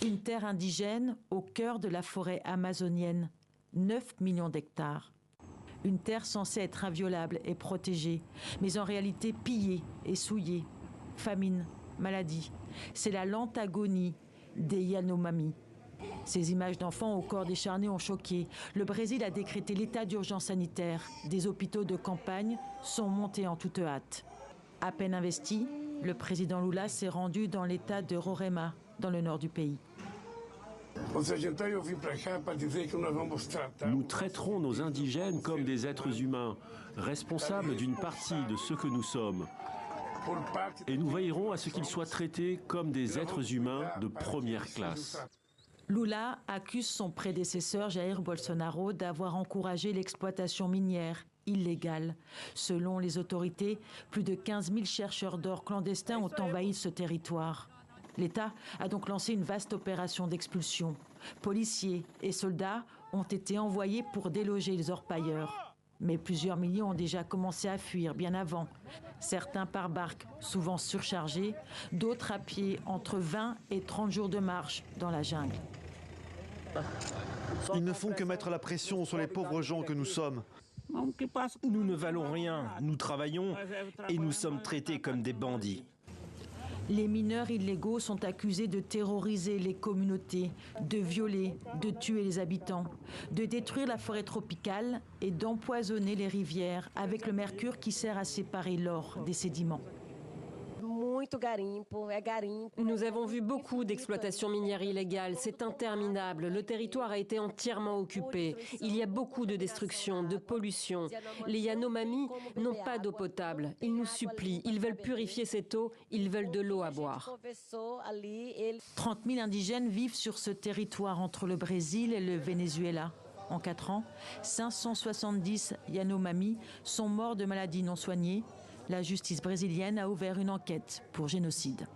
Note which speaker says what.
Speaker 1: Une terre indigène au cœur de la forêt amazonienne, 9 millions d'hectares. Une terre censée être inviolable et protégée, mais en réalité pillée et souillée. Famine, maladie, c'est la lente agonie des Yanomami. Ces images d'enfants au corps décharné ont choqué. Le Brésil a décrété l'état d'urgence sanitaire. Des hôpitaux de campagne sont montés en toute hâte. À peine investi, le président Lula s'est rendu dans l'état de Roraima, dans le nord du pays.
Speaker 2: Nous traiterons nos indigènes comme des êtres humains, responsables d'une partie de ce que nous sommes. Et nous veillerons à ce qu'ils soient traités comme des êtres humains de première classe.
Speaker 1: Lula accuse son prédécesseur Jair Bolsonaro d'avoir encouragé l'exploitation minière illégale. Selon les autorités, plus de 15 000 chercheurs d'or clandestins ont envahi ce territoire. L'État a donc lancé une vaste opération d'expulsion. Policiers et soldats ont été envoyés pour déloger les orpailleurs. Mais plusieurs milliers ont déjà commencé à fuir bien avant. Certains par barque, souvent surchargés, d'autres à pied, entre 20 et 30 jours de marche dans la jungle.
Speaker 3: Ils ne font que mettre la pression sur les pauvres gens que nous sommes.
Speaker 4: Nous ne valons rien, nous travaillons et nous sommes traités comme des bandits.
Speaker 1: Les mineurs illégaux sont accusés de terroriser les communautés, de violer, de tuer les habitants, de détruire la forêt tropicale et d'empoisonner les rivières avec le mercure qui sert à séparer l'or des sédiments.
Speaker 5: Nous avons vu beaucoup d'exploitations minières illégales. C'est interminable. Le territoire a été entièrement occupé. Il y a beaucoup de destruction, de pollution. Les Yanomami n'ont pas d'eau potable. Ils nous supplient. Ils veulent purifier cette eau. Ils veulent de l'eau à boire.
Speaker 1: 30 000 indigènes vivent sur ce territoire entre le Brésil et le Venezuela. En 4 ans, 570 Yanomami sont morts de maladies non soignées. La justice brésilienne a ouvert une enquête pour génocide.